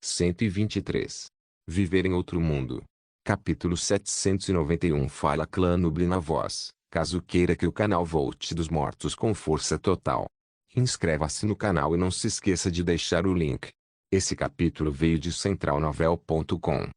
123. Viver em outro mundo. Capítulo 791. Fala Clã Nubli na voz, caso queira que o canal volte dos mortos com força total. Inscreva-se no canal e não se esqueça de deixar o link. Esse capítulo veio de centralnovel.com.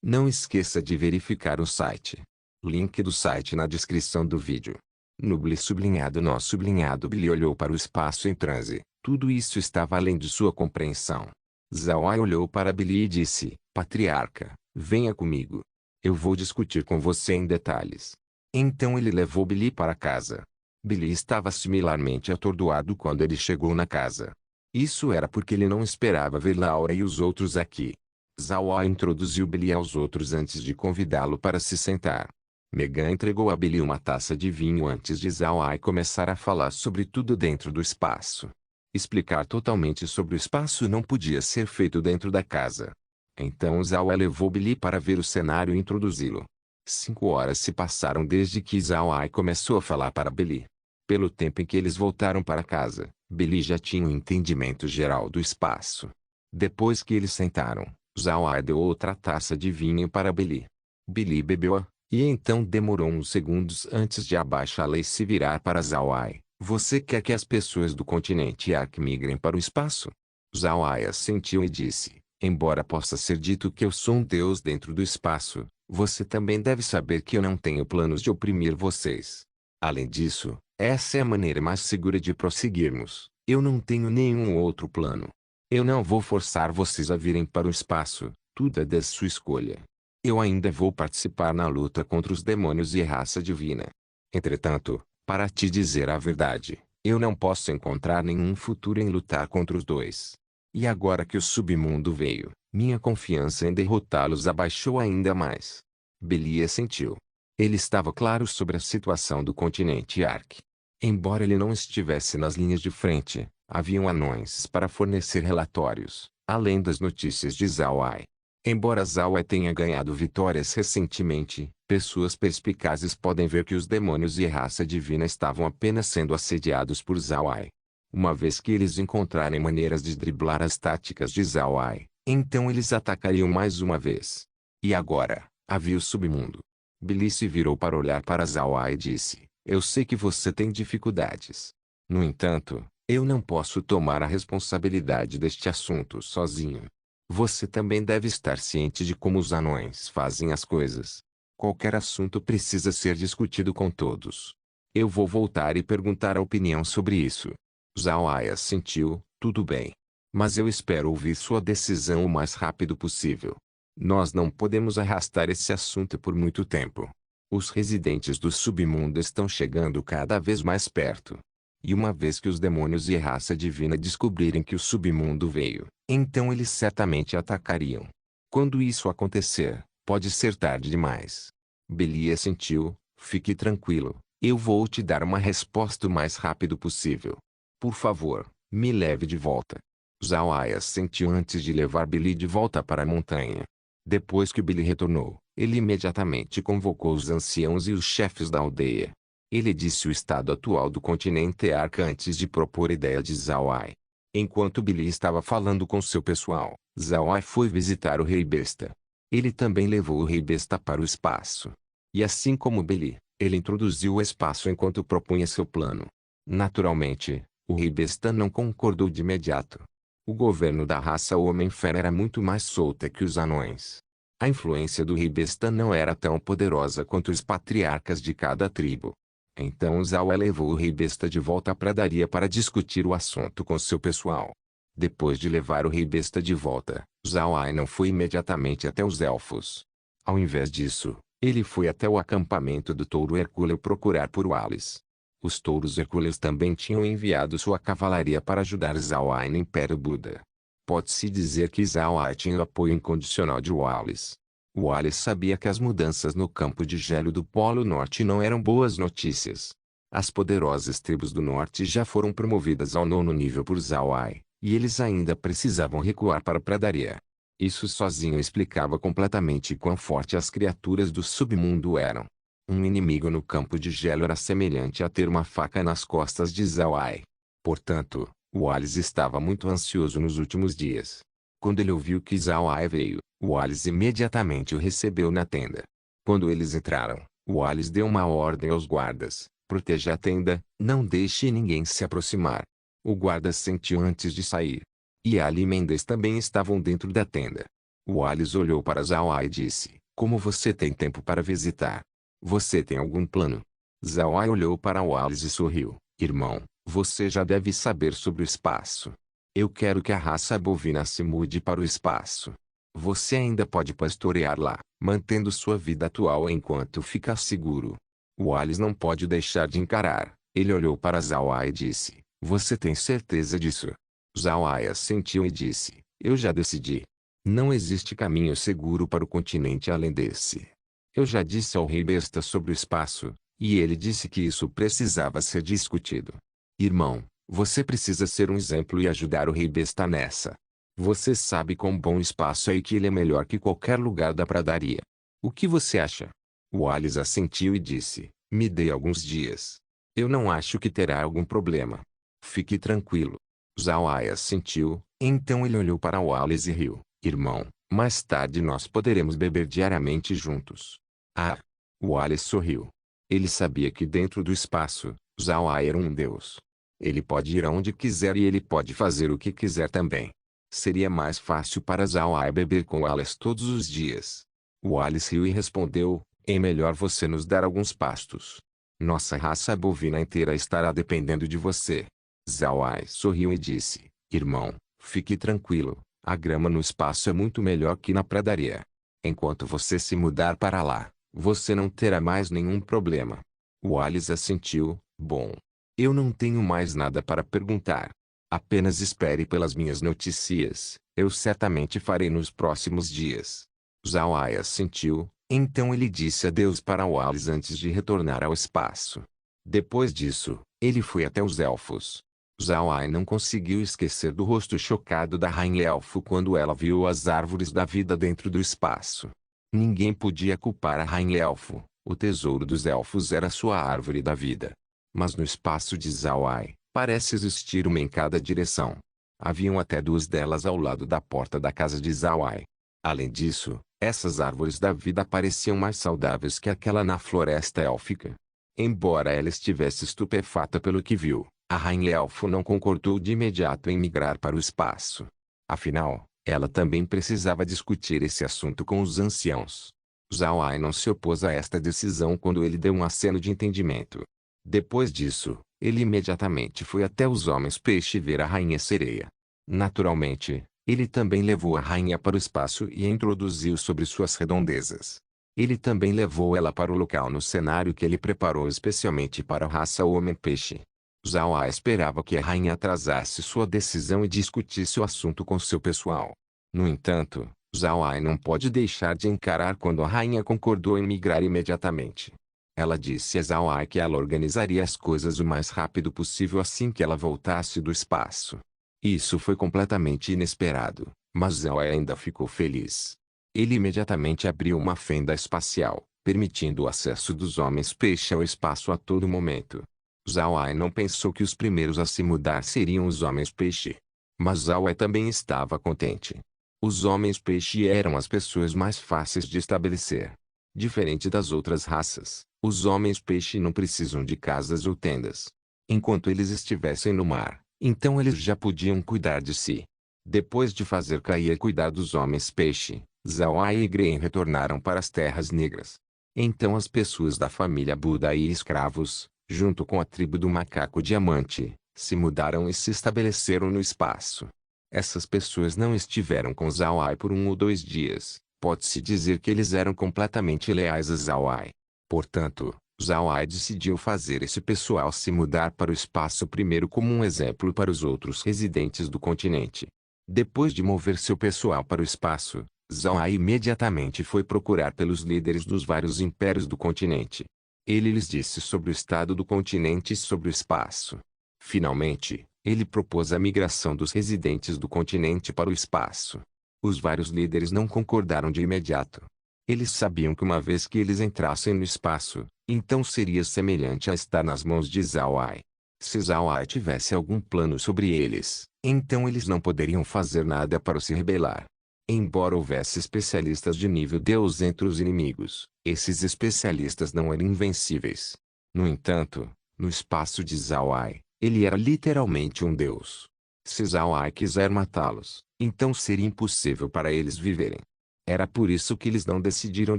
Não esqueça de verificar o site. Link do site na descrição do vídeo. Nubli sublinhado nó sublinhado Billy olhou para o espaço em transe. Tudo isso estava além de sua compreensão. Zawai olhou para Billy e disse: Patriarca, venha comigo. Eu vou discutir com você em detalhes. Então ele levou Billy para casa. Billy estava similarmente atordoado quando ele chegou na casa. Isso era porque ele não esperava ver Laura e os outros aqui. Zawai introduziu Billy aos outros antes de convidá-lo para se sentar. Megan entregou a Billy uma taça de vinho antes de Zawai começar a falar sobre tudo dentro do espaço. Explicar totalmente sobre o espaço não podia ser feito dentro da casa. Então Zawai levou Billy para ver o cenário e introduzi-lo. 5 horas se passaram desde que Zawai começou a falar para Billy. Pelo tempo em que eles voltaram para casa, Billy já tinha um entendimento geral do espaço. Depois que eles sentaram, Zawai deu outra taça de vinho para Billy. Billy bebeu-a, e então demorou uns segundos antes de abaixá-la e se virar para Zawai. Você quer que as pessoas do continente Ark migrem para o espaço? Zawai assentiu e disse: embora possa ser dito que eu sou um deus dentro do espaço, você também deve saber que eu não tenho planos de oprimir vocês. Além disso, essa é a maneira mais segura de prosseguirmos. Eu não tenho nenhum outro plano. Eu não vou forçar vocês a virem para o espaço, tudo é da sua escolha. Eu ainda vou participar na luta contra os demônios e a raça divina. Entretanto, para te dizer a verdade, eu não posso encontrar nenhum futuro em lutar contra os dois. E agora que o submundo veio, minha confiança em derrotá-los abaixou ainda mais. Billy assentiu. Ele estava claro sobre a situação do continente Ark. Embora ele não estivesse nas linhas de frente, haviam anões para fornecer relatórios, além das notícias de Zawai. Embora Zawai tenha ganhado vitórias recentemente, pessoas perspicazes podem ver que os demônios e a raça divina estavam apenas sendo assediados por Zawai. Uma vez que eles encontrarem maneiras de driblar as táticas de Zawai, então eles atacariam mais uma vez. E agora, havia o submundo. Billy se virou para olhar para Zawai e disse: eu sei que você tem dificuldades. No entanto, eu não posso tomar a responsabilidade deste assunto sozinho. Você também deve estar ciente de como os anões fazem as coisas. Qualquer assunto precisa ser discutido com todos. Eu vou voltar e perguntar a opinião sobre isso. Zawai assentiu, tudo bem. Mas eu espero ouvir sua decisão o mais rápido possível. Nós não podemos arrastar esse assunto por muito tempo. Os residentes do submundo estão chegando cada vez mais perto. E uma vez que os demônios e a raça divina descobrirem que o submundo veio, então eles certamente atacariam. Quando isso acontecer, pode ser tarde demais. Billy assentiu, fique tranquilo, eu vou te dar uma resposta o mais rápido possível. Por favor, me leve de volta. Zawai assentiu antes de levar Billy de volta para a montanha. Depois que Billy retornou, ele imediatamente convocou os anciãos e os chefes da aldeia. Ele disse o estado atual do continente Ark antes de propor a ideia de Zawai. Enquanto Billy estava falando com seu pessoal, Zawai foi visitar o Rei Besta. Ele também levou o Rei Besta para o espaço. E assim como Billy, ele introduziu o espaço enquanto propunha seu plano. Naturalmente, o Rei Besta não concordou de imediato. O governo da raça Homem-Fera era muito mais solta que os anões. A influência do Rei Besta não era tão poderosa quanto os patriarcas de cada tribo. Então Zawai levou o Rei Besta de volta à pradaria para discutir o assunto com seu pessoal. Depois de levar o Rei Besta de volta, Zawai não foi imediatamente até os elfos. Ao invés disso, ele foi até o acampamento do touro Hercúleo procurar por Wallace. Os touros Hercúleos também tinham enviado sua cavalaria para ajudar Zawai no Império Buda. Pode-se dizer que Zawai tinha o apoio incondicional de Wallace. Wallace sabia que as mudanças no campo de gelo do Polo Norte não eram boas notícias. As poderosas tribos do Norte já foram promovidas ao 9º nível por Zawai, e eles ainda precisavam recuar para a pradaria. Isso sozinho explicava completamente quão fortes as criaturas do submundo eram. Um inimigo no campo de gelo era semelhante a ter uma faca nas costas de Zawai. Portanto, Wallace estava muito ansioso nos últimos dias. Quando ele ouviu que Zhao Ai veio, Wallace imediatamente o recebeu na tenda. Quando eles entraram, Wallace deu uma ordem aos guardas: proteja a tenda, não deixe ninguém se aproximar. O guarda sentiu antes de sair. E Ali e Mendes também estavam dentro da tenda. Wallace olhou para Zhao Ai e disse: como você tem tempo para visitar? Você tem algum plano? Zhao Ai olhou para Wallace e sorriu: irmão, você já deve saber sobre o espaço. Eu quero que a raça bovina se mude para o espaço. Você ainda pode pastorear lá, mantendo sua vida atual enquanto ficar seguro. Wallace não pode deixar de encarar. Ele olhou para Zhao Ai e disse: você tem certeza disso? Zhao Ai assentiu e disse: eu já decidi. Não existe caminho seguro para o continente além desse. Eu já disse ao rei besta sobre o espaço, e ele disse que isso precisava ser discutido. Irmão, você precisa ser um exemplo e ajudar o rei besta nessa. Você sabe quão bom espaço é e que ele é melhor que qualquer lugar da pradaria. O que você acha? Wallace assentiu e disse: me dê alguns dias. Eu não acho que terá algum problema. Fique tranquilo. Zhao Ai assentiu, então ele olhou para Wallace e riu: irmão, mais tarde nós poderemos beber diariamente juntos. Ah! Wallace sorriu. Ele sabia que dentro do espaço, Zhao Ai era um deus. Ele pode ir aonde quiser e ele pode fazer o que quiser também. Seria mais fácil para Zhao Ai beber com Wallace todos os dias. Wallace riu e respondeu: é melhor você nos dar alguns pastos. Nossa raça bovina inteira estará dependendo de você. Zhao Ai sorriu e disse: irmão, fique tranquilo, a grama no espaço é muito melhor que na pradaria. Enquanto você se mudar para lá, você não terá mais nenhum problema. Wallace assentiu: bom. Eu não tenho mais nada para perguntar. Apenas espere pelas minhas notícias, eu certamente farei nos próximos dias. Zhao Ai assentiu, então ele disse adeus para Wallace antes de retornar ao espaço. Depois disso, ele foi até os elfos. Zhao Ai não conseguiu esquecer do rosto chocado da Rainha Elfo quando ela viu as árvores da vida dentro do espaço. Ninguém podia culpar a Rainha Elfo, o tesouro dos elfos era sua árvore da vida. Mas no espaço de Zhao Ai, parece existir uma em cada direção. Haviam até duas delas ao lado da porta da casa de Zhao Ai. Além disso, essas árvores da vida pareciam mais saudáveis que aquela na floresta élfica. Embora ela estivesse estupefata pelo que viu, a Rainha Elfo não concordou de imediato em migrar para o espaço. Afinal, ela também precisava discutir esse assunto com os anciãos. Zhao Ai não se opôs a esta decisão quando ele deu um aceno de entendimento. Depois disso, ele imediatamente foi até os homens peixe ver a Rainha Sereia. Naturalmente, ele também levou a rainha para o espaço e a introduziu sobre suas redondezas. Ele também levou ela para o local no cenário que ele preparou especialmente para a raça homem-peixe. Zhao Ai esperava que a rainha atrasasse sua decisão e discutisse o assunto com seu pessoal. No entanto, Zhao Ai não pode deixar de encarar quando a rainha concordou em migrar imediatamente. Ela disse a Zhao Ai que ela organizaria as coisas o mais rápido possível assim que ela voltasse do espaço. Isso foi completamente inesperado, mas Zhao Ai ainda ficou feliz. Ele imediatamente abriu uma fenda espacial, permitindo o acesso dos homens-peixe ao espaço a todo momento. Zhao Ai não pensou que os primeiros a se mudar seriam os homens-peixe. Mas Zhao Ai também estava contente. Os homens-peixe eram as pessoas mais fáceis de estabelecer. Diferente das outras raças, os homens-peixe não precisam de casas ou tendas. Enquanto eles estivessem no mar, então eles já podiam cuidar de si. Depois de fazer Kaia cuidar dos homens-peixe, Zhao Ai e Green retornaram para as Terras Negras. Então as pessoas da família Buda e escravos, junto com a tribo do macaco diamante, se mudaram e se estabeleceram no espaço. Essas pessoas não estiveram com Zhao Ai por 1 ou 2 dias. Pode-se dizer que eles eram completamente leais a Zhao Ai. Portanto, Zhao Ai decidiu fazer esse pessoal se mudar para o espaço primeiro como um exemplo para os outros residentes do continente. Depois de mover seu pessoal para o espaço, Zhao Ai imediatamente foi procurar pelos líderes dos vários impérios do continente. Ele lhes disse sobre o estado do continente e sobre o espaço. Finalmente, ele propôs a migração dos residentes do continente para o espaço. Os vários líderes não concordaram de imediato. Eles sabiam que uma vez que eles entrassem no espaço, então seria semelhante a estar nas mãos de Zhao Ai. Se Zhao Ai tivesse algum plano sobre eles, Então eles não poderiam fazer nada para se rebelar. Embora houvesse especialistas de nível Deus entre os inimigos, esses especialistas não eram invencíveis. No entanto, no espaço de Zhao-Ai, ele era literalmente um deus. Se Zhao-Ai quiser matá-los, então seria impossível para eles viverem. Era por isso que eles não decidiram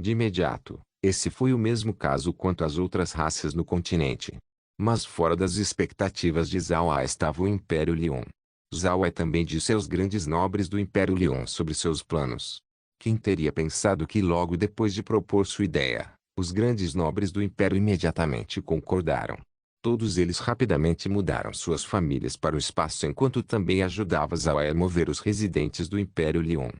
de imediato. Esse foi o mesmo caso quanto às outras raças no continente. Mas fora das expectativas de Zhao-Ai estava o Império Lion. Zhao-Ai também disse aos grandes nobres do Império Lion sobre seus planos. Quem teria pensado que logo depois de propor sua ideia, os grandes nobres do Império imediatamente concordaram. Todos eles rapidamente mudaram suas famílias para o espaço enquanto também ajudava Zhao-Ai a mover os residentes do Império Lion.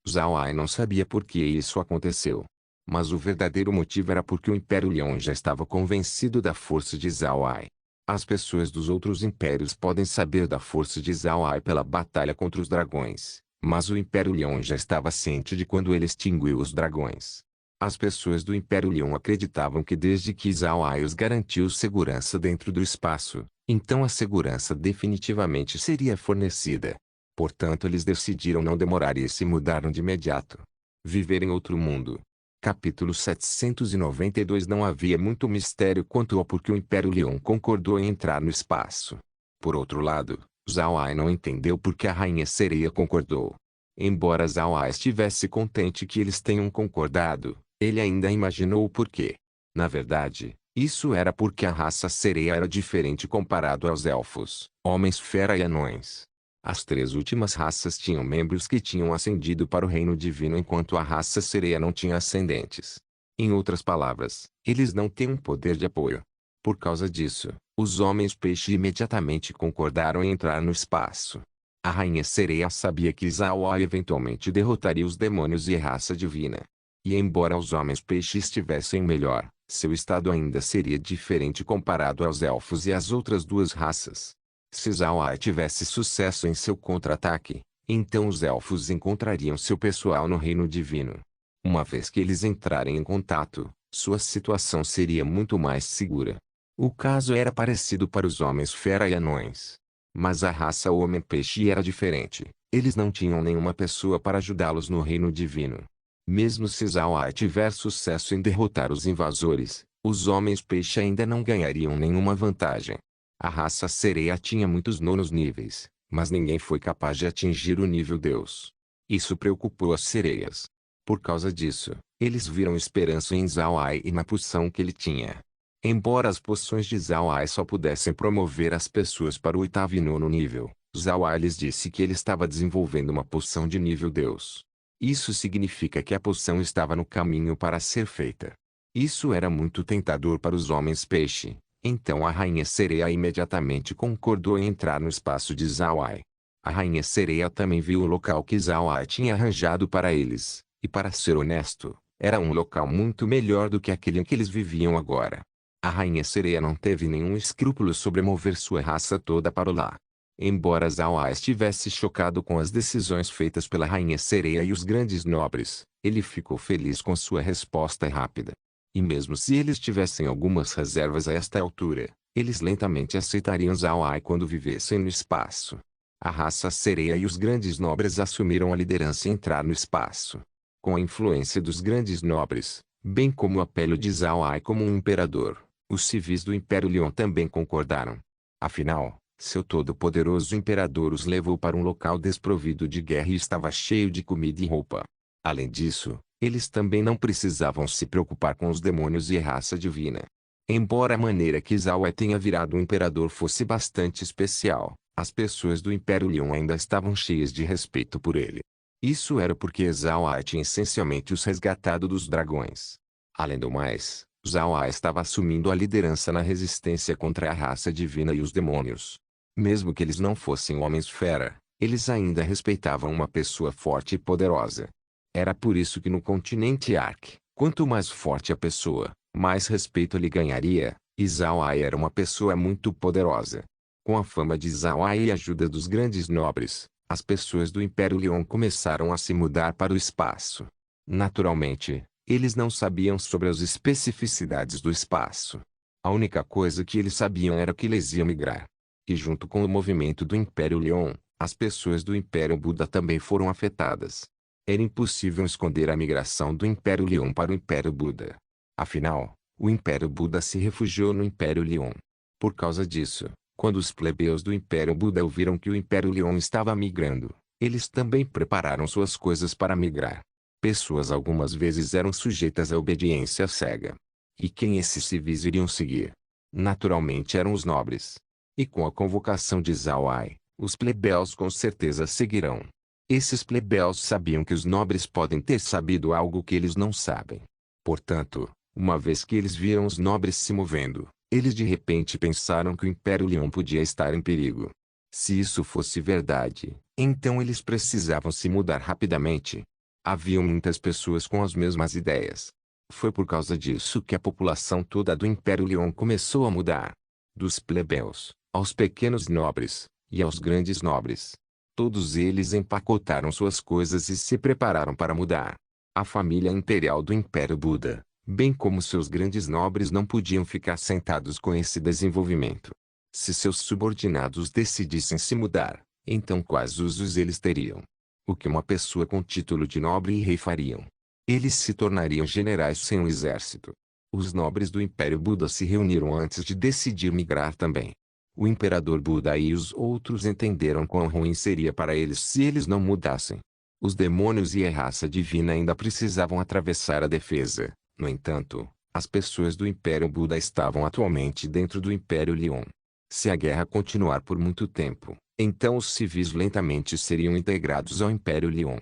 Zhao-Ai não sabia por que isso aconteceu. Mas o verdadeiro motivo era porque o Império Lion já estava convencido da força de Zhao-Ai. As pessoas dos outros impérios podem saber da força de Zhao-Ai pela batalha contra os dragões, mas o Império Lion já estava ciente de quando ele extinguiu os dragões. As pessoas do Império Lion acreditavam que desde que Zhao-Ai os garantiu segurança dentro do espaço, então a segurança definitivamente seria fornecida. Portanto, eles decidiram não demorar e se mudaram de imediato. Viver em outro mundo. Capítulo 792. Não havia muito mistério quanto ao porquê o Império Lion concordou em entrar no espaço. Por outro lado, Zhao-Ai não entendeu por que a Rainha Sereia concordou. Embora Zhao-Ai estivesse contente que eles tenham concordado, ele ainda imaginou o porquê. Na verdade, isso era porque a raça sereia era diferente comparado aos elfos, homens-fera e anões. As três últimas raças tinham membros que tinham ascendido para o reino divino enquanto a raça sereia não tinha ascendentes. Em outras palavras, eles não têm um poder de apoio. Por causa disso, os homens-peixe imediatamente concordaram em entrar no espaço. A rainha sereia sabia que Zhao-Ai eventualmente derrotaria os demônios e a raça divina. E embora os homens-peixe estivessem melhor, seu estado ainda seria diferente comparado aos elfos e às outras duas raças. Se Zhao-Ai tivesse sucesso em seu contra-ataque, então os elfos encontrariam seu pessoal no reino divino. Uma vez que eles entrarem em contato, sua situação seria muito mais segura. O caso era parecido para os homens-fera e anões. Mas a raça homem-peixe era diferente. Eles não tinham nenhuma pessoa para ajudá-los no reino divino. Mesmo se Zhao-Ai tiver sucesso em derrotar os invasores, os homens-peixe ainda não ganhariam nenhuma vantagem. A raça sereia tinha muitos nonos níveis, mas ninguém foi capaz de atingir o nível Deus. Isso preocupou as sereias. Por causa disso, eles viram esperança em Zhao-Ai e na poção que ele tinha. Embora as poções de Zhao-Ai só pudessem promover as pessoas para o oitavo e nono nível, Zhao-Ai lhes disse que ele estava desenvolvendo uma poção de nível Deus. Isso significa que a poção estava no caminho para ser feita. Isso era muito tentador para os homens-peixe. Então a rainha sereia imediatamente concordou em entrar no espaço de Zhao-Ai. A rainha sereia também viu o local que Zhao-Ai tinha arranjado para eles, e para ser honesto, era um local muito melhor do que aquele em que eles viviam agora. A rainha sereia não teve nenhum escrúpulo sobre mover sua raça toda para lá. Embora Zhao-Ai estivesse chocado com as decisões feitas pela rainha sereia e os grandes nobres, ele ficou feliz com sua resposta rápida. E mesmo se eles tivessem algumas reservas a esta altura, eles lentamente aceitariam Zhao-Ai quando vivessem no espaço. A raça sereia e os grandes nobres assumiram a liderança e entraram no espaço. Com a influência dos grandes nobres, bem como o apelo de Zhao-Ai como um imperador, os civis do Império Lion também concordaram. Afinal, seu todo-poderoso imperador os levou para um local desprovido de guerra e estava cheio de comida e roupa. Além disso, eles também não precisavam se preocupar com os demônios e a raça divina. Embora a maneira que Zhao-Ai tenha virado um imperador fosse bastante especial, as pessoas do Império Lion ainda estavam cheias de respeito por ele. Isso era porque Zhao-Ai tinha essencialmente os resgatado dos dragões. Além do mais, Zhao-Ai estava assumindo a liderança na resistência contra a raça divina e os demônios. Mesmo que eles não fossem homens-fera, eles ainda respeitavam uma pessoa forte e poderosa. Era por isso que no continente Ark, quanto mais forte a pessoa, mais respeito ele ganharia, e Zhao-Ai era uma pessoa muito poderosa. Com a fama de Zhao-Ai e a ajuda dos grandes nobres, as pessoas do Império Lion começaram a se mudar para o espaço. Naturalmente, eles não sabiam sobre as especificidades do espaço. A única coisa que eles sabiam era que eles iam migrar. E junto com o movimento do Império Lion, As pessoas do Império Buda também foram afetadas. Era impossível esconder a migração do Império Leão para o Império Buda. Afinal, o Império Buda se refugiou no Império Leão. Por causa disso, quando os plebeus do Império Buda ouviram que o Império Leão estava migrando, eles também prepararam suas coisas para migrar. Pessoas algumas vezes eram sujeitas à obediência cega. E quem esses civis iriam seguir? Naturalmente eram os nobres. E com a convocação de Zhao Ai, os plebeus com certeza seguirão. Esses plebeus sabiam que os nobres podem ter sabido algo que eles não sabem. Portanto, uma vez que eles viram os nobres se movendo, eles de repente pensaram que o Império Leão podia estar em perigo. Se isso fosse verdade, então eles precisavam se mudar rapidamente. Haviam muitas pessoas com as mesmas ideias. Foi por causa disso que a população toda do Império Leão começou a mudar. Dos plebeus, aos pequenos nobres, e aos grandes nobres. Todos eles empacotaram suas coisas e se prepararam para mudar. A família imperial do Império Buda, bem como seus grandes nobres, não podiam ficar sentados com esse desenvolvimento. Se seus subordinados decidissem se mudar, então quais usos eles teriam? O que uma pessoa com título de nobre e rei fariam? Eles se tornariam generais sem um exército. Os nobres do Império Buda se reuniram antes de decidir migrar também. O imperador Buda e os outros entenderam quão ruim seria para eles se eles não mudassem. Os demônios e a raça divina ainda precisavam atravessar a defesa. No entanto, as pessoas do Império Buda estavam atualmente dentro do Império Leão. Se a guerra continuar por muito tempo, então os civis lentamente seriam integrados ao Império Leão.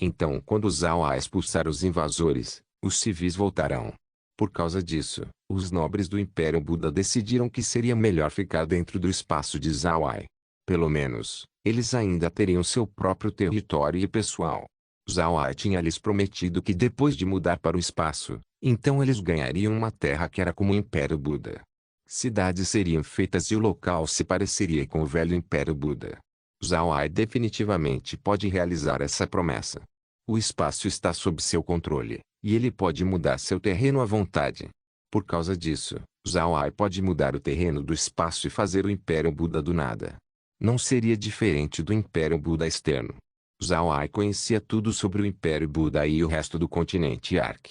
Então, quando Zhao Ai expulsar os invasores, os civis voltarão. Por causa disso, os nobres do Império Buda decidiram que seria melhor ficar dentro do espaço de Zhao Ai. Pelo menos, eles ainda teriam seu próprio território e pessoal. Zhao Ai tinha lhes prometido que depois de mudar para o espaço, então eles ganhariam uma terra que era como o Império Buda. Cidades seriam feitas e o local se pareceria com o velho Império Buda. Zhao Ai definitivamente pode realizar essa promessa. O espaço está sob seu controle, e ele pode mudar seu terreno à vontade. Por causa disso, Zhao Ai pode mudar o terreno do espaço e fazer o Império Buda do nada. Não seria diferente do Império Buda externo. Zhao Ai conhecia tudo sobre o Império Buda e o resto do continente Ark.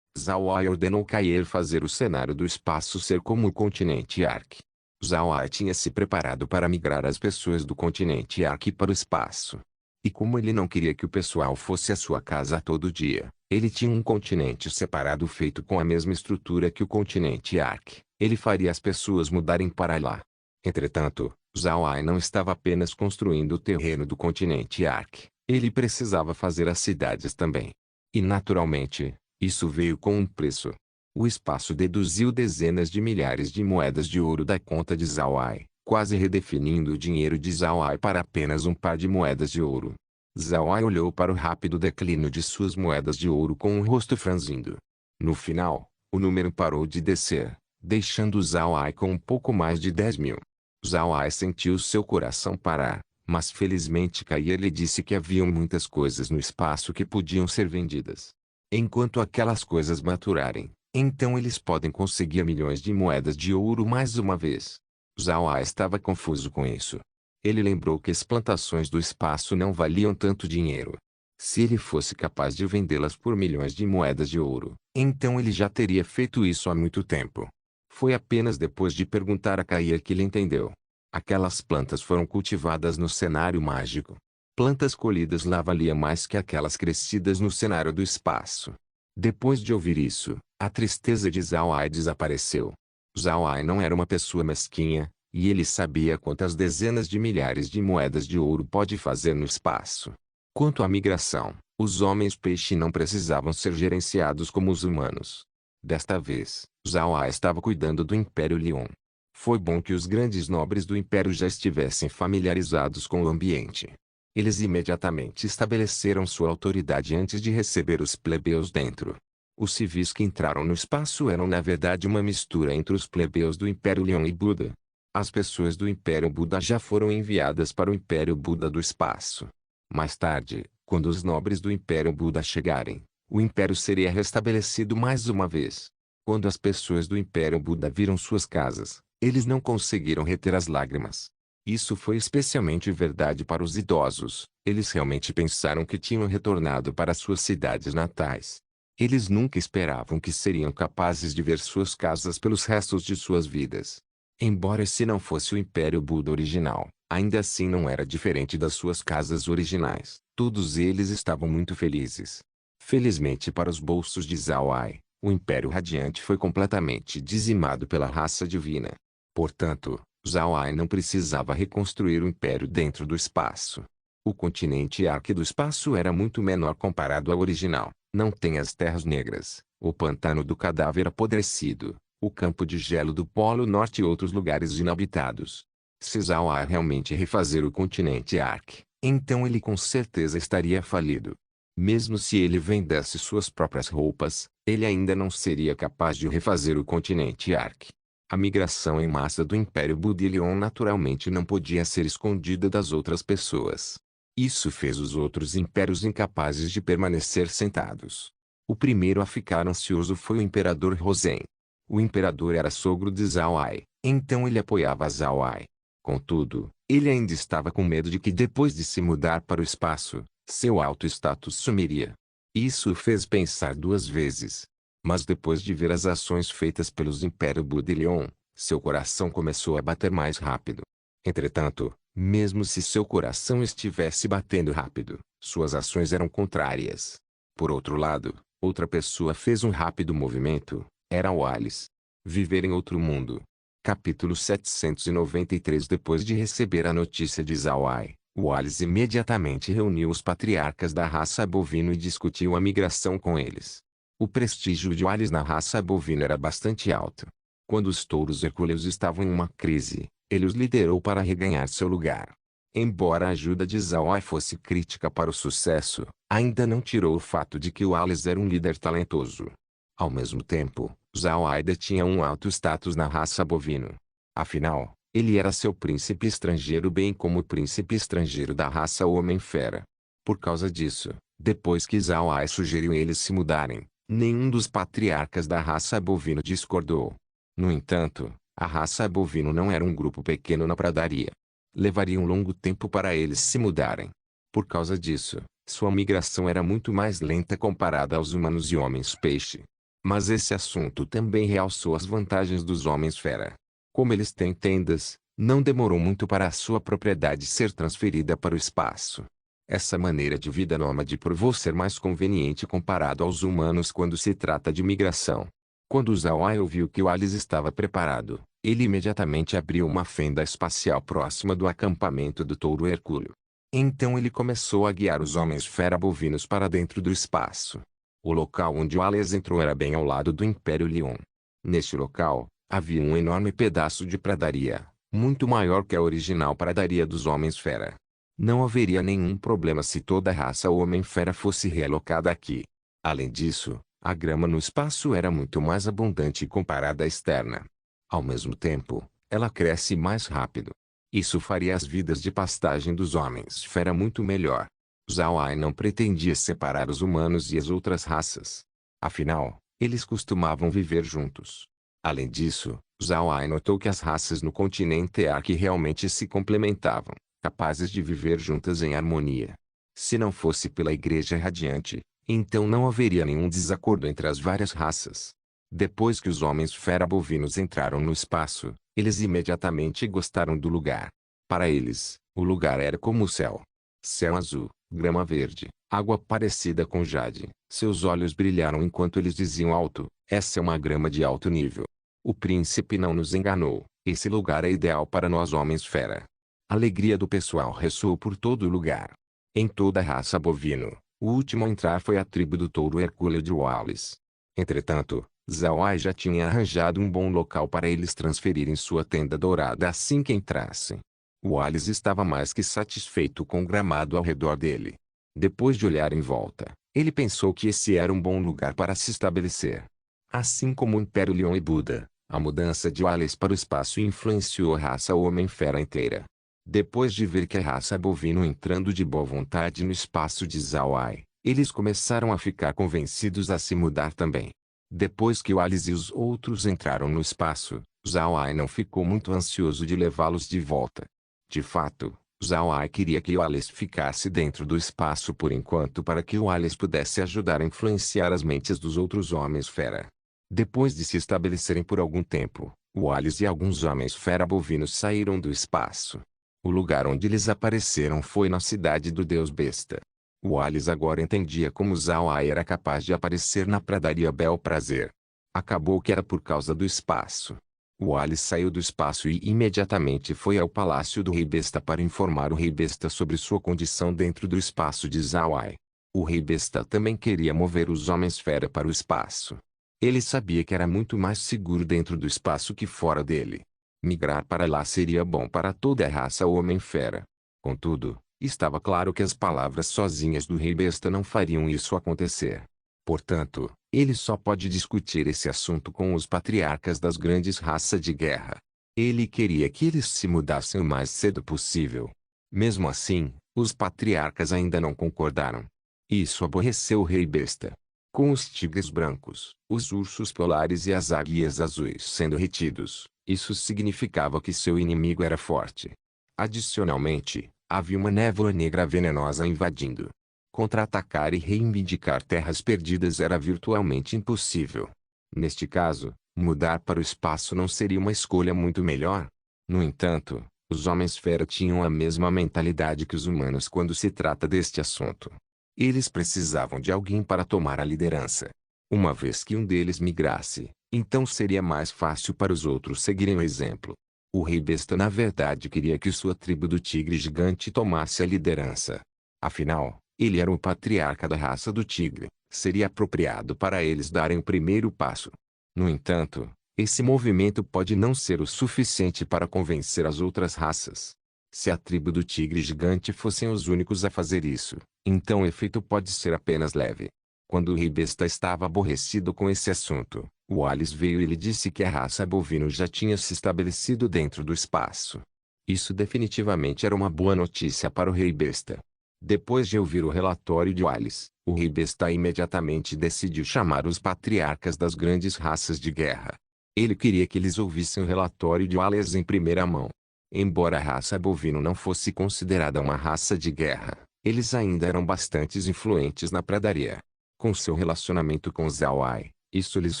Zhao Ai ordenou Kair fazer o cenário do espaço ser como o continente Ark. Zhao Ai tinha se preparado para migrar as pessoas do continente Ark para o espaço. E como ele não queria que o pessoal fosse à sua casa todo dia, ele tinha um continente separado feito com a mesma estrutura que o continente Ark. Ele faria as pessoas mudarem para lá. Entretanto, Zhao Ai não estava apenas construindo o terreno do continente Ark, ele precisava fazer as cidades também. E naturalmente, isso veio com um preço. O espaço deduziu dezenas de milhares de moedas de ouro da conta de Zhao Ai, quase redefinindo o dinheiro de Zhao Ai para apenas um par de moedas de ouro. Zhao Ai olhou para o rápido declínio de suas moedas de ouro com o rosto franzindo. No final, o número parou de descer, deixando Zhao Ai com um pouco mais de 10.000. Zhao Ai sentiu seu coração parar, mas felizmente Kair lhe disse que haviam muitas coisas no espaço que podiam ser vendidas. Enquanto aquelas coisas maturarem, então eles podem conseguir milhões de moedas de ouro mais uma vez. Zhao Ai estava confuso com isso. Ele lembrou que as plantações do espaço não valiam tanto dinheiro. Se ele fosse capaz de vendê-las por milhões de moedas de ouro, então ele já teria feito isso há muito tempo. Foi apenas depois de perguntar a Kair que ele entendeu. Aquelas plantas foram cultivadas no cenário mágico. Plantas colhidas lá valiam mais que aquelas crescidas no cenário do espaço. Depois de ouvir isso, a tristeza de Zhao Ai desapareceu. Zhao Ai não era uma pessoa mesquinha, e ele sabia quantas dezenas de milhares de moedas de ouro pode fazer no espaço. Quanto à migração, os homens-peixe não precisavam ser gerenciados como os humanos. Desta vez, Zhao Ai estava cuidando do Império Leão. Foi bom que os grandes nobres do Império já estivessem familiarizados com o ambiente. Eles imediatamente estabeleceram sua autoridade antes de receber os plebeus dentro. Os civis que entraram no espaço eram na verdade uma mistura entre os plebeus do Império Leão e Buda. As pessoas do Império Buda já foram enviadas para o Império Buda do espaço. Mais tarde, quando os nobres do Império Buda chegarem, o Império seria restabelecido mais uma vez. Quando as pessoas do Império Buda viram suas casas, eles não conseguiram reter as lágrimas. Isso foi especialmente verdade para os idosos. Eles realmente pensaram que tinham retornado para suas cidades natais. Eles nunca esperavam que seriam capazes de ver suas casas pelos restos de suas vidas. Embora esse não fosse o Império Buda original, ainda assim não era diferente das suas casas originais. Todos eles estavam muito felizes. Felizmente para os bolsos de Zhao Ai, o Império Radiante foi completamente dizimado pela raça divina. Portanto, Zhao Ai não precisava reconstruir o Império dentro do espaço. O continente Arque do espaço era muito menor comparado ao original. Não tem as terras negras, o pantano do cadáver apodrecido, o campo de gelo do Polo Norte e outros lugares inabitados. Se Zhao Ai realmente refazer o continente Arque, então ele com certeza estaria falido. Mesmo se ele vendesse suas próprias roupas, ele ainda não seria capaz de refazer o continente Arque. A migração em massa do Império Budilion naturalmente não podia ser escondida das outras pessoas. Isso fez os outros impérios incapazes de permanecer sentados. O primeiro a ficar ansioso foi o Imperador Rosen. O imperador era sogro de Zhao Ai, então ele apoiava Zhao Ai. Contudo, ele ainda estava com medo de que depois de se mudar para o espaço, seu alto status sumiria. Isso o fez pensar duas vezes. Mas depois de ver as ações feitas pelos Império Budilion, seu coração começou a bater mais rápido. Entretanto, mesmo se seu coração estivesse batendo rápido, suas ações eram contrárias. Por outro lado, outra pessoa fez um rápido movimento, era Wallace. Viver em outro mundo. Capítulo 793. Depois de receber a notícia de Zhao Ai, Wallace imediatamente reuniu os patriarcas da raça bovino e discutiu a migração com eles. O prestígio de Wallace na raça bovina era bastante alto. Quando os touros hercúleos estavam em uma crise, ele os liderou para reganhar seu lugar. Embora a ajuda de Zhao Ai fosse crítica para o sucesso, ainda não tirou o fato de que Wallace era um líder talentoso. Ao mesmo tempo, Zhao Ai detinha um alto status na raça bovino. Afinal, ele era seu príncipe estrangeiro bem como o príncipe estrangeiro da raça Homem-Fera. Por causa disso, depois que Zhao Ai sugeriu eles se mudarem, nenhum dos patriarcas da raça bovino discordou. No entanto, a raça bovino não era um grupo pequeno na pradaria. Levaria um longo tempo para eles se mudarem. Por causa disso, sua migração era muito mais lenta comparada aos humanos e homens-peixe. Mas esse assunto também realçou as vantagens dos homens-fera. Como eles têm tendas, não demorou muito para a sua propriedade ser transferida para o espaço. Essa maneira de vida nômade provou ser mais conveniente comparado aos humanos quando se trata de migração. Quando Zhao Ai ouviu que Wallace estava preparado, ele imediatamente abriu uma fenda espacial próxima do acampamento do touro hercúleo. Então ele começou a guiar os homens-fera bovinos para dentro do espaço. O local onde Wallace entrou era bem ao lado do Império Leon. Neste local, havia um enorme pedaço de pradaria, muito maior que a original pradaria dos Homens-Fera. Não haveria nenhum problema se toda a raça Homem-Fera fosse realocada aqui. Além disso, a grama no espaço era muito mais abundante comparada à externa. Ao mesmo tempo, ela cresce mais rápido. Isso faria as vidas de pastagem dos Homens-Fera muito melhor. Zhao Ai não pretendia separar os humanos e as outras raças. Afinal, eles costumavam viver juntos. Além disso, Zhao Ai notou que as raças no continente Arque realmente se complementavam, capazes de viver juntas em harmonia. Se não fosse pela Igreja Radiante, então não haveria nenhum desacordo entre as várias raças. Depois que os homens-fera bovinos entraram no espaço, eles imediatamente gostaram do lugar. Para eles, o lugar era como o céu. Céu azul, grama verde, água parecida com jade. Seus olhos brilharam enquanto eles diziam alto: essa é uma grama de alto nível. O príncipe não nos enganou, esse lugar é ideal para nós homens-fera. A alegria do pessoal ressoou por todo o lugar. Em toda a raça bovino, o último a entrar foi a tribo do touro hercúleo de Wallace. Entretanto, Zhao Ai já tinha arranjado um bom local para eles transferirem sua tenda dourada assim que entrassem. Wallace estava mais que satisfeito com o gramado ao redor dele. Depois de olhar em volta, ele pensou que esse era um bom lugar para se estabelecer. Assim como o Império Leon e Buda, a mudança de Wallace para o espaço influenciou a raça Homem-Fera inteira. Depois de ver que a raça bovino entrando de boa vontade no espaço de Zhao Ai, eles começaram a ficar convencidos a se mudar também. Depois que Wallace e os outros entraram no espaço, Zhao Ai não ficou muito ansioso de levá-los de volta. De fato, Zhao-ai queria que Wallace ficasse dentro do espaço por enquanto para que Wallace pudesse ajudar a influenciar as mentes dos outros Homens-Fera. Depois de se estabelecerem por algum tempo, Wallace e alguns Homens-Fera bovinos saíram do espaço. O lugar onde eles apareceram foi na cidade do Deus Besta. Wallace agora entendia como Zhao-ai era capaz de aparecer na pradaria Bel Prazer. Acabou que era por causa do espaço. Wallace saiu do espaço e imediatamente foi ao palácio do Rei Besta para informar o Rei Besta sobre sua condição dentro do espaço de Zhao-ai. O Rei Besta também queria mover os Homens-Fera para o espaço. Ele sabia que era muito mais seguro dentro do espaço que fora dele. Migrar para lá seria bom para toda a raça Homem-Fera. Contudo, estava claro que as palavras sozinhas do Rei Besta não fariam isso acontecer. Portanto, ele só pode discutir esse assunto com os patriarcas das grandes raças de guerra. Ele queria que eles se mudassem o mais cedo possível. Mesmo assim, os patriarcas ainda não concordaram. Isso aborreceu o Rei Besta. Com os tigres brancos, os ursos polares e as águias azuis sendo retidos, isso significava que seu inimigo era forte. Adicionalmente, havia uma névoa negra venenosa invadindo. Contra-atacar e reivindicar terras perdidas era virtualmente impossível. Neste caso, mudar para o espaço não seria uma escolha muito melhor? No entanto, os Homens-Fera tinham a mesma mentalidade que os humanos quando se trata deste assunto. Eles precisavam de alguém para tomar a liderança. Uma vez que um deles migrasse, então seria mais fácil para os outros seguirem o exemplo. O Rei Besta na verdade queria que sua tribo do tigre gigante tomasse a liderança. Afinal, ele era o patriarca da raça do tigre, seria apropriado para eles darem o primeiro passo. No entanto, esse movimento pode não ser o suficiente para convencer as outras raças. Se a tribo do tigre gigante fossem os únicos a fazer isso, então o efeito pode ser apenas leve. Quando o Rei Besta estava aborrecido com esse assunto, Wallace veio e lhe disse que a raça bovino já tinha se estabelecido dentro do espaço. Isso definitivamente era uma boa notícia para o Rei Besta. Depois de ouvir o relatório de Wallace, o Rei Besta imediatamente decidiu chamar os patriarcas das grandes raças de guerra. Ele queria que eles ouvissem o relatório de Wallace em primeira mão. Embora a raça bovino não fosse considerada uma raça de guerra, eles ainda eram bastante influentes na pradaria. Com seu relacionamento com Zhao-ai, isso lhes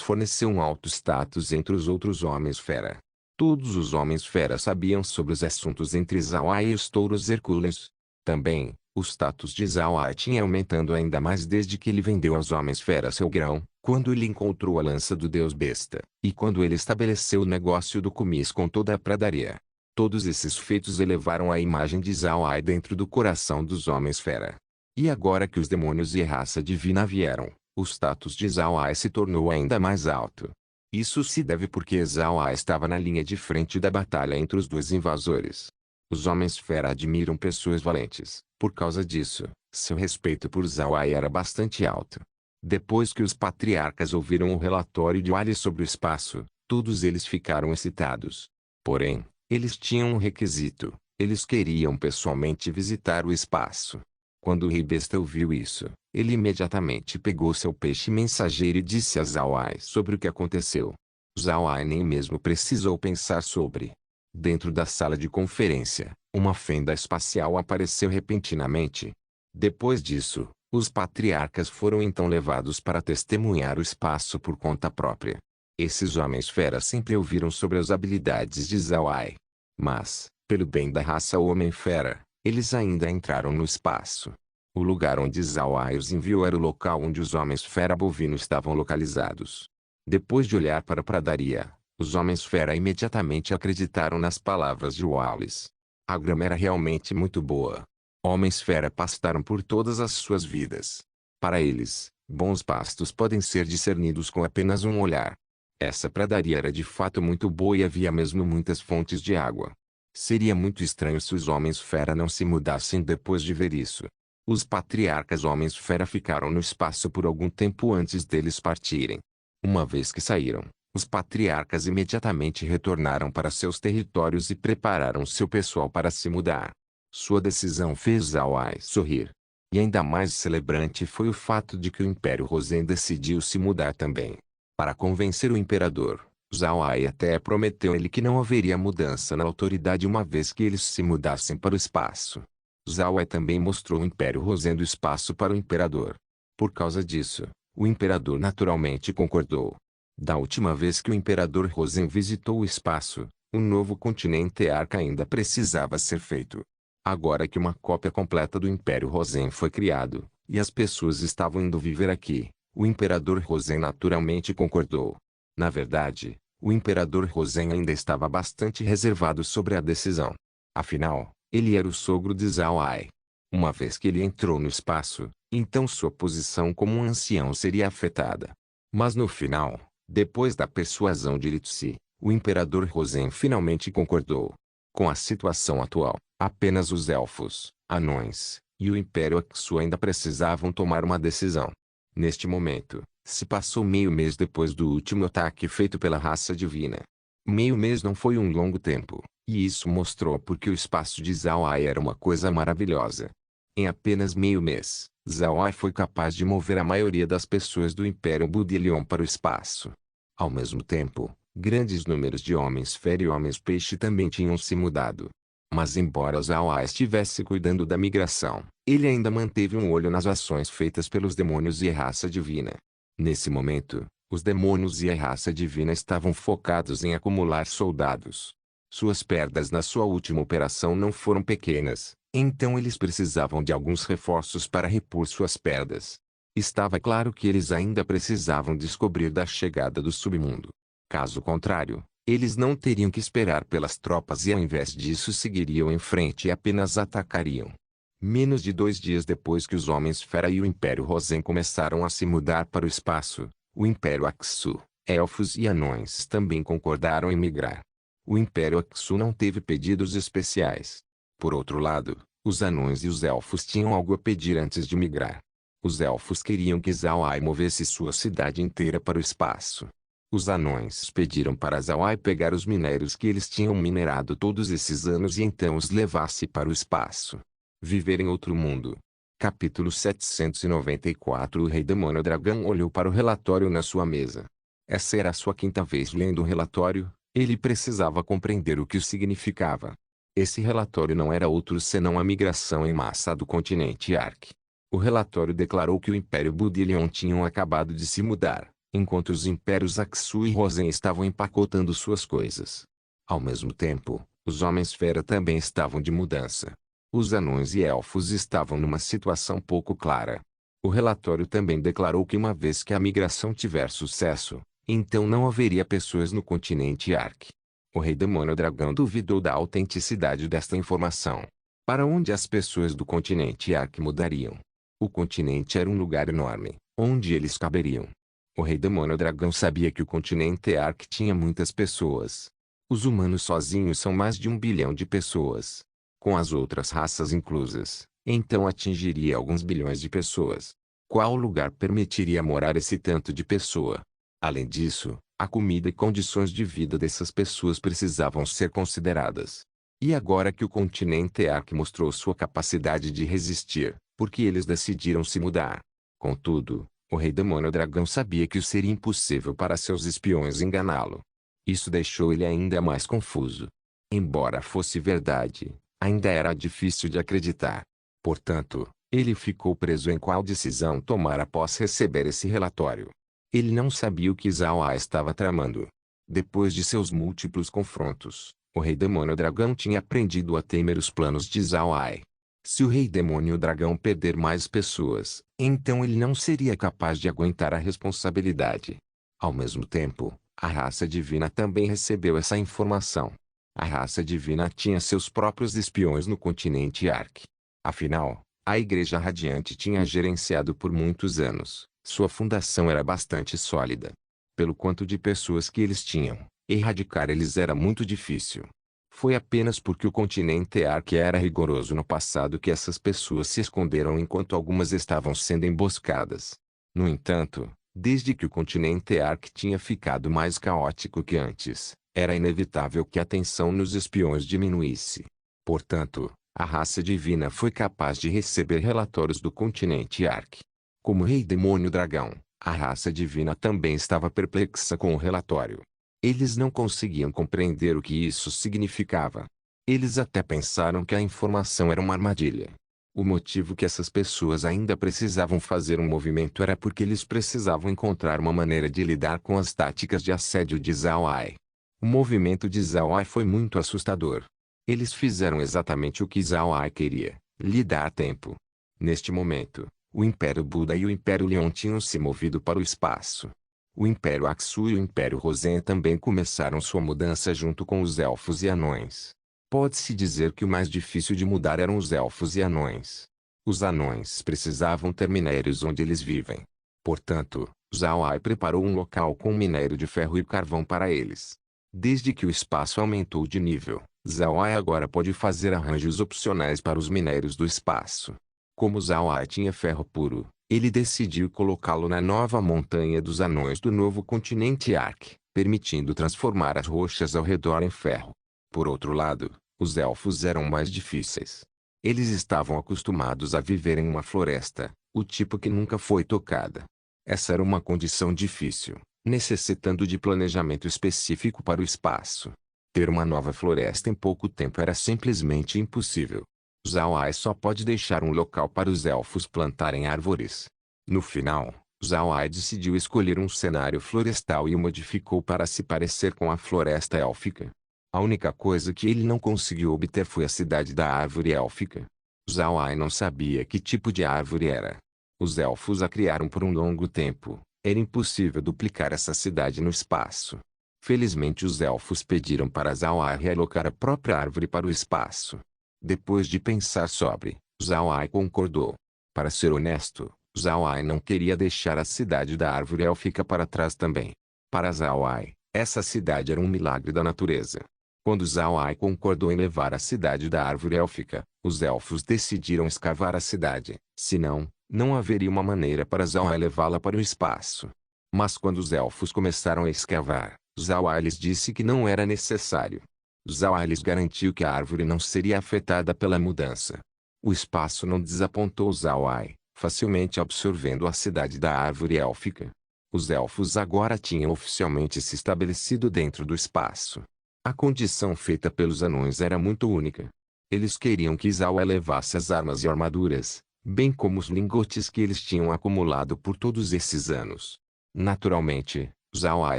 forneceu um alto status entre os outros Homens-Fera. Todos os Homens-Fera sabiam sobre os assuntos entre Zhao-ai e os touros hercúleos. Também, o status de Zhao-ai tinha aumentando ainda mais desde que ele vendeu aos Homens-Fera seu grão, quando ele encontrou a lança do Deus Besta, e quando ele estabeleceu o negócio do comis com toda a pradaria. Todos esses feitos elevaram a imagem de Zhao-ai dentro do coração dos Homens-Fera. E agora que os demônios e a raça divina vieram, o status de Zhao-ai se tornou ainda mais alto. Isso se deve porque Zhao-ai estava na linha de frente da batalha entre os dois invasores. Os Homens-Fera admiram pessoas valentes, por causa disso, seu respeito por Zhao-ai era bastante alto. Depois que os patriarcas ouviram o relatório de Wallace sobre o espaço, todos eles ficaram excitados. Porém, eles tinham um requisito: eles queriam pessoalmente visitar o espaço. Quando o Rei Besta ouviu isso, ele imediatamente pegou seu peixe mensageiro e disse a Zhao-ai sobre o que aconteceu. Zhao-ai nem mesmo precisou pensar sobre. Dentro da sala de conferência, uma fenda espacial apareceu repentinamente. Depois disso, os patriarcas foram então levados para testemunhar o espaço por conta própria. Esses Homens-Fera sempre ouviram sobre as habilidades de Zhao-ai. Mas, pelo bem da raça Homem-Fera, eles ainda entraram no espaço. O lugar onde Zhao-ai os enviou era o local onde os Homens-Fera bovino estavam localizados. Depois de olhar para a pradaria, os Homens-Fera imediatamente acreditaram nas palavras de Wallace. A grama era realmente muito boa. Homens-Fera pastaram por todas as suas vidas. Para eles, bons pastos podem ser discernidos com apenas um olhar. Essa pradaria era de fato muito boa e havia mesmo muitas fontes de água. Seria muito estranho se os Homens-Fera não se mudassem depois de ver isso. Os patriarcas Homens-Fera ficaram no espaço por algum tempo antes deles partirem. Uma vez que saíram, os patriarcas imediatamente retornaram para seus territórios e prepararam seu pessoal para se mudar. Sua decisão fez Zhao-ai sorrir. E ainda mais celebrante foi o fato de que o Império Rosen decidiu se mudar também. Para convencer o imperador, Zhao Ai até prometeu ele que não haveria mudança na autoridade uma vez que eles se mudassem para o espaço. Zhao Ai também mostrou o Império Rosen do espaço para o Imperador. Por causa disso, o Imperador naturalmente concordou. Da última vez que o Imperador Rosen visitou o espaço, um novo continente Arca ainda precisava ser feito. Agora que uma cópia completa do Império Rosen foi criado, e as pessoas estavam indo viver aqui, o Imperador Rosen naturalmente concordou. Na verdade, o Imperador Rosen ainda estava bastante reservado sobre a decisão. Afinal, ele era o sogro de Zhao Ai. Uma vez que ele entrou no espaço, então sua posição como um ancião seria afetada. Mas no final, depois da persuasão de Litsi, o Imperador Rosen finalmente concordou. Com a situação atual, apenas os elfos, anões, e o Império Aksu ainda precisavam tomar uma decisão. Neste momento, se passou meio mês depois do último ataque feito pela raça divina. Meio mês não foi um longo tempo, e isso mostrou porque o espaço de Zhao Ai era uma coisa maravilhosa. Em apenas meio mês, Zhao Ai foi capaz de mover a maioria das pessoas do Império Budilion para o espaço. Ao mesmo tempo, grandes números de homens-fera e homens-peixe também tinham se mudado. Mas embora Zhao Ai estivesse cuidando da migração, ele ainda manteve um olho nas ações feitas pelos demônios e a raça divina. Nesse momento, os demônios e a raça divina estavam focados em acumular soldados. Suas perdas na sua última operação não foram pequenas, então eles precisavam de alguns reforços para repor suas perdas. Estava claro que eles ainda precisavam descobrir da chegada do submundo. Caso contrário, eles não teriam que esperar pelas tropas e ao invés disso seguiriam em frente e apenas atacariam. Menos de 2 dias depois que os Homens-Fera e o Império Rosen começaram a se mudar para o espaço, o Império Aksu, elfos e anões também concordaram em migrar. O Império Aksu não teve pedidos especiais. Por outro lado, os anões e os elfos tinham algo a pedir antes de migrar. Os elfos queriam que Zhao Ai movesse sua cidade inteira para o espaço. Os anões pediram para Zhao Ai pegar os minérios que eles tinham minerado todos esses anos e então os levasse para o espaço. Viver em outro mundo. Capítulo 794. O Rei Demônio Dragão olhou para o relatório na sua mesa. Essa era a sua quinta vez lendo o relatório, ele precisava compreender o que isso significava. Esse relatório não era outro senão a migração em massa do continente Ark. O relatório declarou que o Império Budilion tinham acabado de se mudar, enquanto os Impérios Aksu e Rosen estavam empacotando suas coisas. Ao mesmo tempo, os Homens-Fera também estavam de mudança. Os anões e elfos estavam numa situação pouco clara. O relatório também declarou que uma vez que a migração tiver sucesso, então não haveria pessoas no continente Ark. O Rei Demônio Dragão duvidou da autenticidade desta informação. Para onde as pessoas do continente Ark mudariam? O continente era um lugar enorme, onde eles caberiam. O Rei Demônio Dragão sabia que o continente Ark tinha muitas pessoas. Os humanos sozinhos são mais de 1 bilhão de pessoas. Com as outras raças inclusas, então atingiria alguns bilhões de pessoas. Qual lugar permitiria morar esse tanto de pessoa? Além disso, a comida e condições de vida dessas pessoas precisavam ser consideradas. E agora que o continente Ark mostrou sua capacidade de resistir, porque eles decidiram se mudar. Contudo, o Rei Demônio Dragão sabia que seria impossível para seus espiões enganá-lo. Isso deixou ele ainda mais confuso. Embora fosse verdade, ainda era difícil de acreditar. Portanto, ele ficou preso em qual decisão tomar após receber esse relatório. Ele não sabia o que Zhao Ai estava tramando. Depois de seus múltiplos confrontos, o Rei Demônio Dragão tinha aprendido a temer os planos de Zhao Ai. Se o Rei Demônio Dragão perder mais pessoas, então ele não seria capaz de aguentar a responsabilidade. Ao mesmo tempo, a raça divina também recebeu essa informação. A raça divina tinha seus próprios espiões no continente Ark. Afinal, a Igreja Radiante tinha gerenciado por muitos anos. Sua fundação era bastante sólida. Pelo quanto de pessoas que eles tinham, erradicar eles era muito difícil. Foi apenas porque o continente Ark era rigoroso no passado que essas pessoas se esconderam enquanto algumas estavam sendo emboscadas. No entanto, desde que o continente Ark tinha ficado mais caótico que antes, era inevitável que a tensão nos espiões diminuísse. Portanto, a raça divina foi capaz de receber relatórios do continente Ark. Como Rei Demônio Dragão, a raça divina também estava perplexa com o relatório. Eles não conseguiam compreender o que isso significava. Eles até pensaram que a informação era uma armadilha. O motivo que essas pessoas ainda precisavam fazer um movimento era porque eles precisavam encontrar uma maneira de lidar com as táticas de assédio de Zhao Ai. O movimento de Zhao Ai foi muito assustador. Eles fizeram exatamente o que Zhao Ai queria, lhe dar tempo. Neste momento, o Império Buda e o Império Leão tinham se movido para o espaço. O Império Aksu e o Império Rosen também começaram sua mudança junto com os elfos e anões. Pode-se dizer que o mais difícil de mudar eram os elfos e anões. Os anões precisavam ter minérios onde eles vivem. Portanto, Zhao Ai preparou um local com minério de ferro e carvão para eles. Desde que o espaço aumentou de nível, Zhao Ai agora pode fazer arranjos opcionais para os minérios do espaço. Como Zhao Ai tinha ferro puro, ele decidiu colocá-lo na nova montanha dos anões do novo continente Ark, permitindo transformar as rochas ao redor em ferro. Por outro lado, os elfos eram mais difíceis. Eles estavam acostumados a viver em uma floresta, o tipo que nunca foi tocada. Essa era uma condição difícil, necessitando de planejamento específico para o espaço. Ter uma nova floresta em pouco tempo era simplesmente impossível. Zhao Ai só pode deixar um local para os elfos plantarem árvores. No final, Zhao Ai decidiu escolher um cenário florestal e o modificou para se parecer com a floresta élfica. A única coisa que ele não conseguiu obter foi a cidade da árvore élfica. Zhao Ai não sabia que tipo de árvore era. Os elfos a criaram por um longo tempo. Era impossível duplicar essa cidade no espaço. Felizmente os elfos pediram para Zhao Ai realocar a própria árvore para o espaço. Depois de pensar sobre, Zhao Ai concordou. Para ser honesto, Zhao Ai não queria deixar a cidade da árvore élfica para trás também. Para Zhao Ai, essa cidade era um milagre da natureza. Quando Zhao Ai concordou em levar a cidade da árvore élfica, os elfos decidiram escavar a cidade, senão, não haveria uma maneira para Zhao Ai levá-la para o espaço. Mas quando os elfos começaram a escavar, Zhao Ai lhes disse que não era necessário. Zhao Ai lhes garantiu que a árvore não seria afetada pela mudança. O espaço não desapontou Zhao Ai, facilmente absorvendo a cidade da árvore élfica. Os elfos agora tinham oficialmente se estabelecido dentro do espaço. A condição feita pelos anões era muito única. Eles queriam que Zhao Ai levasse as armas e armaduras, bem como os lingotes que eles tinham acumulado por todos esses anos. Naturalmente, Zhao Ai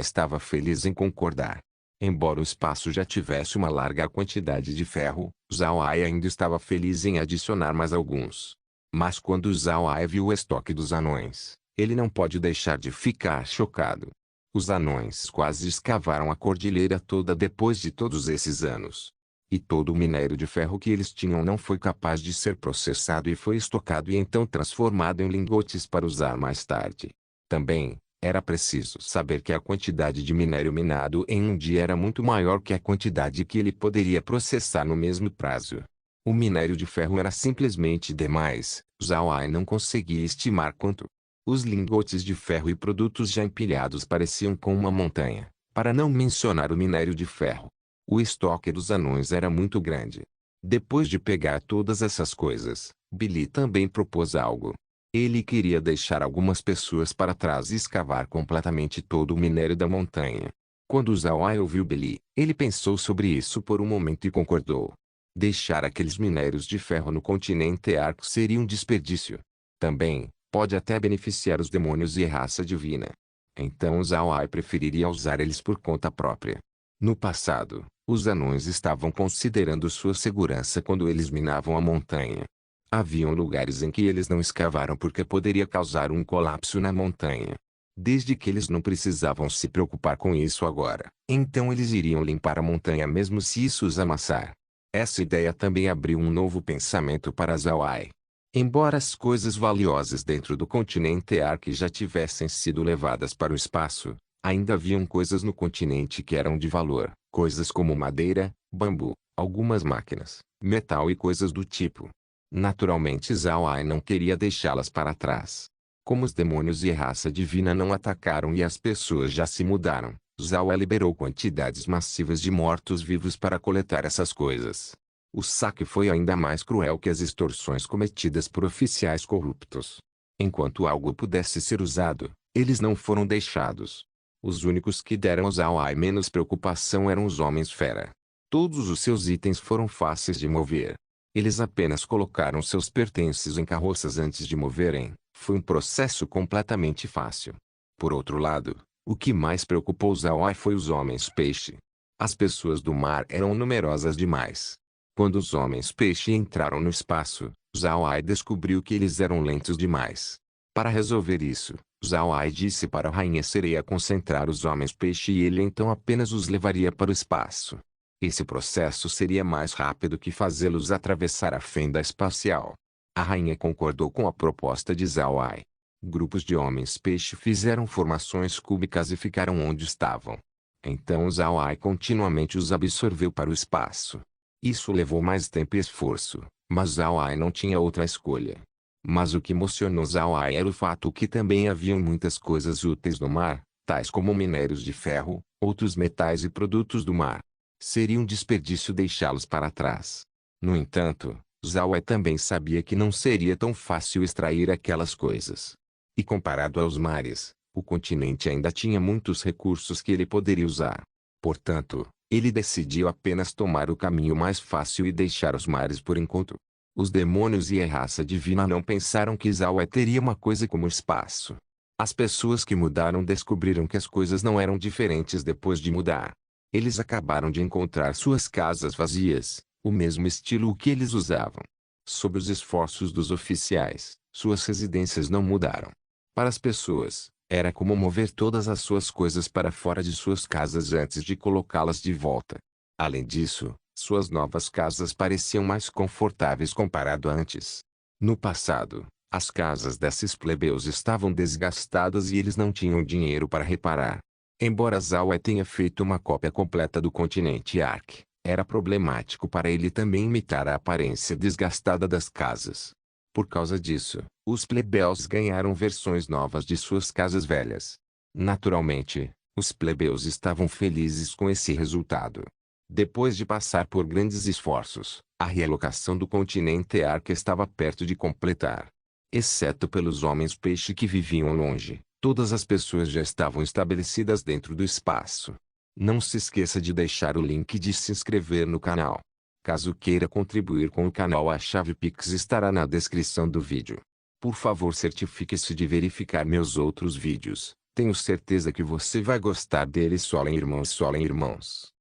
estava feliz em concordar. Embora o espaço já tivesse uma larga quantidade de ferro, Zhao Ai ainda estava feliz em adicionar mais alguns. Mas quando Zhao Ai viu o estoque dos anões, ele não pode deixar de ficar chocado. Os anões quase escavaram a cordilheira toda depois de todos esses anos. E todo o minério de ferro que eles tinham não foi capaz de ser processado e foi estocado e então transformado em lingotes para usar mais tarde. Também, era preciso saber que a quantidade de minério minado em um dia era muito maior que a quantidade que ele poderia processar no mesmo prazo. O minério de ferro era simplesmente demais, Zhao Ai não conseguia estimar quanto. Os lingotes de ferro e produtos já empilhados pareciam com uma montanha, para não mencionar o minério de ferro. O estoque dos anões era muito grande. Depois de pegar todas essas coisas, Billy também propôs algo. Ele queria deixar algumas pessoas para trás e escavar completamente todo o minério da montanha. Quando Zhao Ai ouviu Billy, ele pensou sobre isso por um momento e concordou. Deixar aqueles minérios de ferro no continente Ark seria um desperdício. Também, pode até beneficiar os demônios e a raça divina. Então Zhao Ai preferiria usar eles por conta própria. No passado, os anões estavam considerando sua segurança quando eles minavam a montanha. Haviam lugares em que eles não escavaram porque poderia causar um colapso na montanha. Desde que eles não precisavam se preocupar com isso agora, então eles iriam limpar a montanha mesmo se isso os amassar. Essa ideia também abriu um novo pensamento para Zhao Ai. Embora as coisas valiosas dentro do continente Ark já tivessem sido levadas para o espaço, ainda haviam coisas no continente que eram de valor, coisas como madeira, bambu, algumas máquinas, metal e coisas do tipo. Naturalmente Zhao Ai não queria deixá-las para trás. Como os demônios e a raça divina não atacaram e as pessoas já se mudaram, Zhao Ai liberou quantidades massivas de mortos-vivos para coletar essas coisas. O saque foi ainda mais cruel que as extorsões cometidas por oficiais corruptos. Enquanto algo pudesse ser usado, eles não foram deixados. Os únicos que deram aos Awai menos preocupação eram os homens-fera. Todos os seus itens foram fáceis de mover. Eles apenas colocaram seus pertences em carroças antes de moverem. Foi um processo completamente fácil. Por outro lado, o que mais preocupou os Awai foi os homens-peixe. As pessoas do mar eram numerosas demais. Quando os homens-peixe entraram no espaço, Zawai descobriu que eles eram lentos demais. Para resolver isso, Zawai disse para a rainha sereia concentrar os homens-peixe e ele então apenas os levaria para o espaço. Esse processo seria mais rápido que fazê-los atravessar a fenda espacial. A rainha concordou com a proposta de Zawai. Grupos de homens-peixe fizeram formações cúbicas e ficaram onde estavam. Então Zawai continuamente os absorveu para o espaço. Isso levou mais tempo e esforço, mas Zawai não tinha outra escolha. Mas o que emocionou Zawai era o fato que também haviam muitas coisas úteis no mar, tais como minérios de ferro, outros metais e produtos do mar. Seria um desperdício deixá-los para trás. No entanto, Zawai também sabia que não seria tão fácil extrair aquelas coisas. E comparado aos mares, o continente ainda tinha muitos recursos que ele poderia usar. Portanto, ele decidiu apenas tomar o caminho mais fácil e deixar os mares por enquanto. Os demônios e a raça divina não pensaram que Zawai teria uma coisa como o espaço. As pessoas que mudaram descobriram que as coisas não eram diferentes depois de mudar. Eles acabaram de encontrar suas casas vazias, o mesmo estilo que eles usavam. Sob os esforços dos oficiais, suas residências não mudaram. Para as pessoas, era como mover todas as suas coisas para fora de suas casas antes de colocá-las de volta. Além disso, suas novas casas pareciam mais confortáveis comparado a antes. No passado, as casas desses plebeus estavam desgastadas e eles não tinham dinheiro para reparar. Embora Zawai tenha feito uma cópia completa do continente Ark, era problemático para ele também imitar a aparência desgastada das casas. Por causa disso, os plebeus ganharam versões novas de suas casas velhas. Naturalmente, os plebeus estavam felizes com esse resultado. Depois de passar por grandes esforços, a realocação do continente Ark estava perto de completar. Exceto pelos homens-peixe que viviam longe, todas as pessoas já estavam estabelecidas dentro do espaço. Não se esqueça de deixar o link de se inscrever no canal. Caso queira contribuir com o canal, a chave Pix estará na descrição do vídeo. Por favor, certifique-se de verificar meus outros vídeos. Tenho certeza que você vai gostar deles. Solem irmãos, solem irmãos.